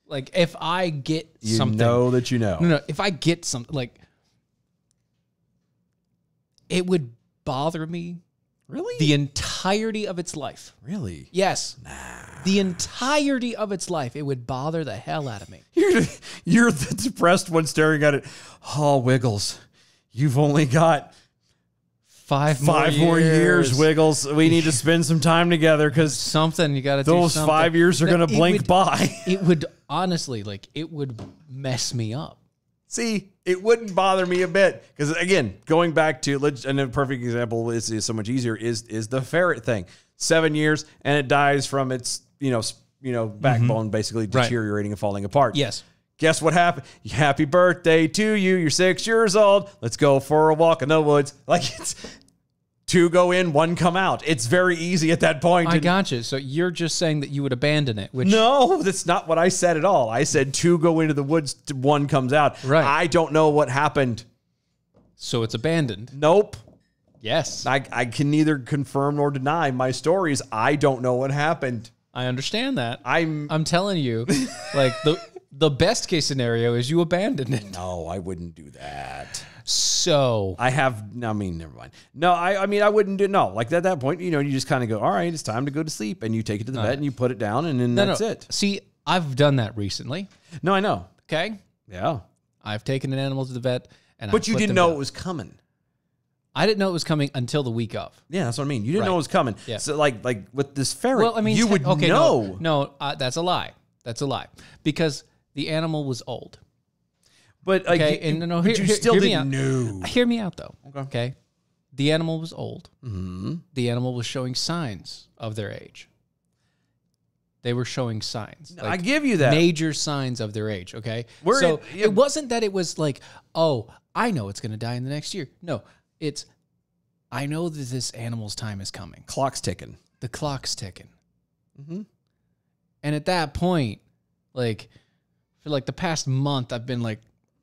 like if I get something, know that you know. No, if I get something, like it would bother me. Really? The entirety of its life. Really? Yes. The entirety of its life, it would bother the hell out of me. You're the depressed one staring at it. Oh, Wiggles, you've only got five more years, Wiggles. We need to spend some time together because something you got to do. Those 5 years are going to blink by. It would honestly, it would mess me up. See, it wouldn't bother me a bit because, again, going back to, and a perfect example is so much easier is the ferret thing. 7 years and it dies from its backbone basically deteriorating and falling apart. Yes. Guess what happened? Happy birthday to you. You're 6 years old. Let's go for a walk in the woods. Like, it's 2 go in, 1 come out. It's very easy at that point. I got you. So you're just saying that you would abandon it. Which no, that's not what I said at all. I said 2 go into the woods, 1 comes out. Right. I don't know what happened. So it's abandoned. Nope. Yes. I can neither confirm nor deny my stories. I don't know what happened. I understand that. I'm telling you, like the best case scenario is you abandon it. No, I wouldn't do that. So never mind. No, I mean, I wouldn't do, no, like at that point, you just kind of go, all right, it's time to go to sleep. And you take it to the vet and you put it down and then that's it. See, I've done that recently. No, I know. Okay. Yeah. I've taken an animal to the vet but you didn't know it was coming. I didn't know it was coming until the week of. Yeah, that's what I mean. You didn't know it was coming. Yeah. So like with this ferret, well, I mean, you would know. No, that's a lie. That's a lie. Because the animal was old. But you still didn't know. Hear me out, though. Okay. The animal was old. Mm-hmm. The animal was showing signs of their age. They were showing signs. I give you that. Major signs of their age, okay? It wasn't that it was like, oh, I know it's going to die in the next year. No, it's, I know that this animal's time is coming. Clock's ticking. The clock's ticking. Mm-hmm. And at that point, for the past month, I've been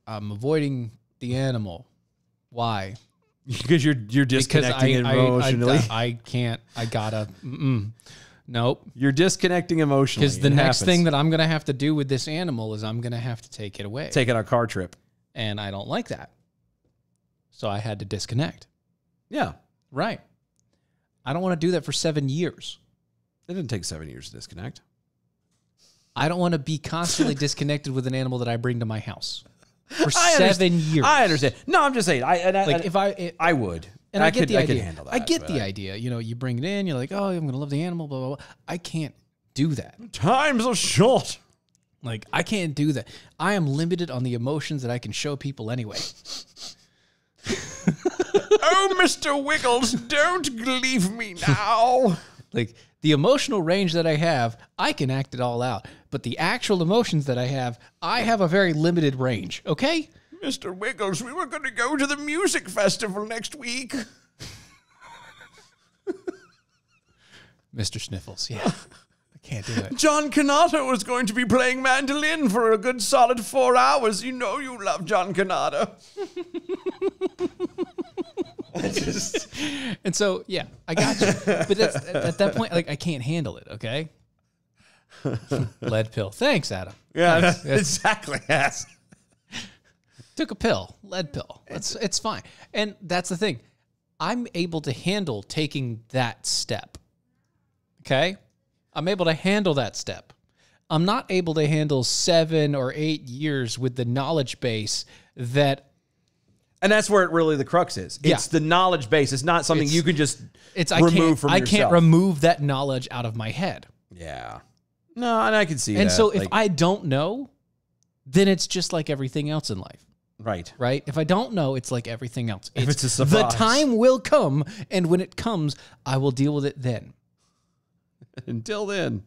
I'm avoiding the animal. Why? Because you're disconnecting emotionally. I can't. I gotta. Nope. You're disconnecting emotionally. Because the next thing that I'm going to have to do with this animal is I'm going to have to take it away. Take it on a car trip. And I don't like that. So I had to disconnect. Yeah. Right. I don't want to do that for 7 years. It didn't take 7 years to disconnect. I don't want to be constantly disconnected with an animal that I bring to my house for 7 years. I understand. No, I'm just saying. I would. And I get the idea. I could handle that. I get the idea. You know, you bring it in, you're like, oh, I'm going to love the animal, blah, blah, blah. I can't do that. Times are short. Like, I can't do that. I am limited on the emotions that I can show people anyway. Oh, Mr. Wiggles, don't leave me now. Like, the emotional range that I have, I can act it all out. But the actual emotions that I have a very limited range, okay? Mr. Wiggles, we were going to go to the music festival next week. Mr. Sniffles, yeah. I can't do it. John Canata was going to be playing mandolin for a good solid 4 hours. You know you love John Canata. And so, yeah, I got you. But that's, at that point, like, I can't handle it, okay? Lead pill. Thanks, Adam. Yeah, Thanks. exactly. Yes. Took a pill, lead pill. It's fine. And that's the thing. I'm able to handle taking that step. Okay? I'm able to handle that step. I'm not able to handle 7 or 8 years with the knowledge base that... And that's where the crux is. It's the knowledge base. It's not something you can just remove from yourself. I can't remove that knowledge out of my head. Yeah. No, and I can see that. And so if I don't know, then it's just like everything else in life. Right. Right? If I don't know, it's like everything else. If it's a surprise. The time will come, and when it comes, I will deal with it then. Until then,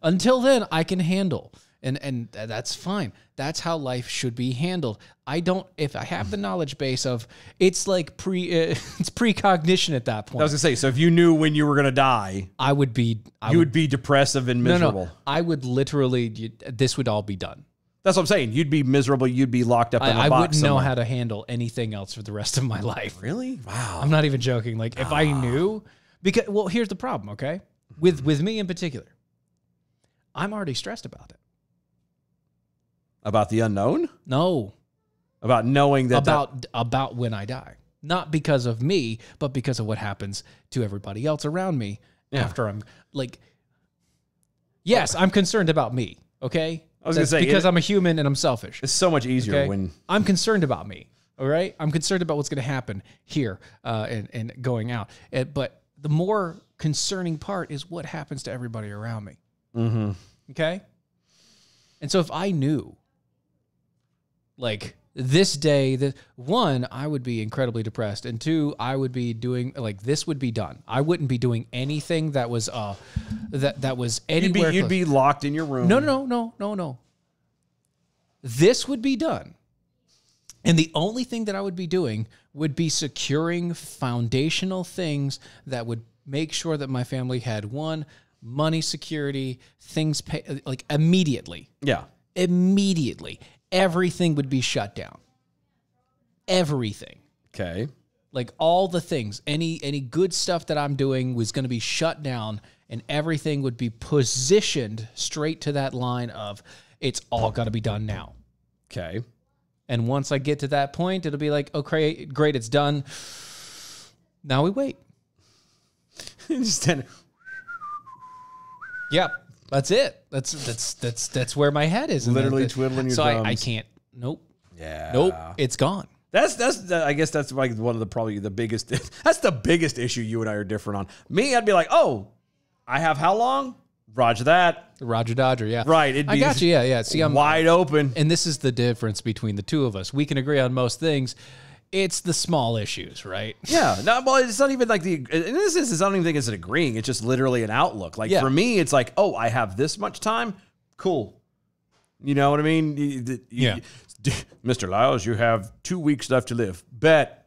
I can handle. And that's fine. That's how life should be handled. If I have the knowledge base of, it's like it's precognition at that point. I was gonna say, so if you knew when you were gonna die, I would be depressive and miserable. No, I would literally, this would all be done. That's what I'm saying. You'd be miserable. You'd be locked up in a box. I wouldn't know somewhere. how to handle anything else for the rest of my life. Really? Wow. I'm not even joking. Like, if I knew, because, well, here's the problem, okay? With me in particular, I'm already stressed about it. About the unknown? No. About knowing that... About when I die. Not because of me, but because of what happens to everybody else around me after I'm, like... Yes, I'm concerned about me, okay? I was going to say... Because I'm a human and I'm selfish. It's so much easier when... I'm concerned about me, all right? I'm concerned about what's going to happen here and going out. But the more concerning part is what happens to everybody around me. Mm-hmm. Okay? And so if I knew... Like, this day, one, I would be incredibly depressed. And two, I would be doing, like, this would be done. I wouldn't be doing anything that was that was anywhere You'd be locked in your room. No. This would be done. And the only thing that I would be doing would be securing foundational things that would make sure that my family had, one, money security, things pay, like, immediately. Yeah. Immediately. Everything would be shut down. Everything. Okay. Like, all the things, any good stuff that I'm doing was going to be shut down, and everything would be positioned straight to that line of, it's all got to be done now. Okay. And once I get to that point, it'll be like, okay, great, it's done. Now we wait. Just Yep. That's it. That's where my head is. Literally twiddling your thumbs. So I can't. Nope. Yeah. Nope. It's gone. I guess that's like one of probably the biggest. That's the biggest issue you and I are different on. Me, I'd be like, oh, I have how long? Roger that. Roger Dodger. Yeah. Right. I got you. Yeah. See, I'm wide open. And this is the difference between the two of us. We can agree on most things. It's the small issues, right? Yeah. No, well, it's not even like in this instance, I don't even think it's an agreeing. It's just literally an outlook. Like for me, it's like, oh, I have this much time. Cool. You know what I mean? Mr. Lyles, you have 2 weeks left to live. Bet.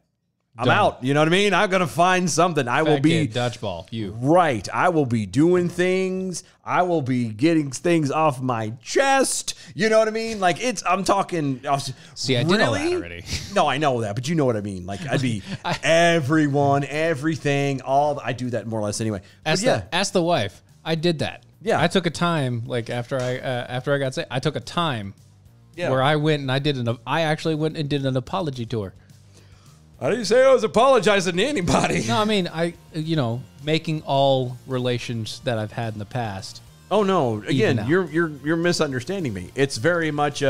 I'm out. You know what I mean? I'm going to find something. I will be dodgeball. Right. I will be doing things. I will be getting things off my chest. You know what I mean? Like I'm talking. See, I did all that already. No, I know that, but you know what I mean. Like I'd be everyone, everything, I do that more or less anyway. Ask the wife. I did that. Yeah. I took a time, like after I got sick, I took a time where I went and I actually went and did an apology tour. I didn't say I was apologizing to anybody. No, I mean, making all relations that I've had in the past. Oh no! Again, out. you're misunderstanding me. It's very much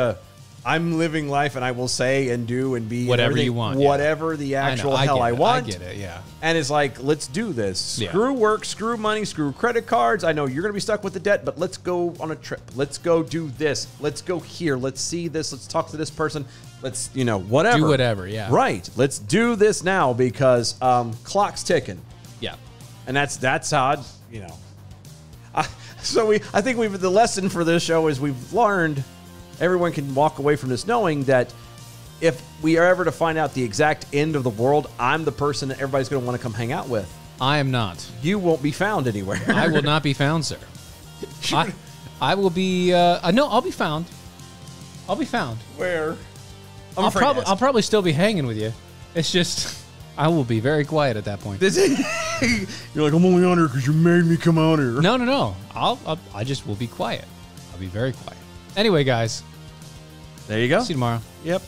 I'm living life, and I will say and do and be Whatever and you want, whatever the actual hell I want. I get it. Yeah. And it's like, let's do this. Yeah. Screw work, screw money, screw credit cards. I know you're going to be stuck with the debt, but let's go on a trip. Let's go do this. Let's go here. Let's see this. Let's talk to this person. Let's, whatever. Do whatever, yeah. Right. Let's do this now because clock's ticking. Yeah. And that's how, I think the lesson for this show is we've learned, everyone can walk away from this knowing that if we are ever to find out the exact end of the world, I'm the person that everybody's going to want to come hang out with. I am not. You won't be found anywhere. I will not be found, sir. I will be. No, I'll be found. I'll be found. Where? I'll probably still be hanging with you. It's just I will be very quiet at that point. You're like, I'm only on here because you made me come out here. No. I just will be quiet. I'll be very quiet. Anyway, guys. There you go. See you tomorrow. Yep.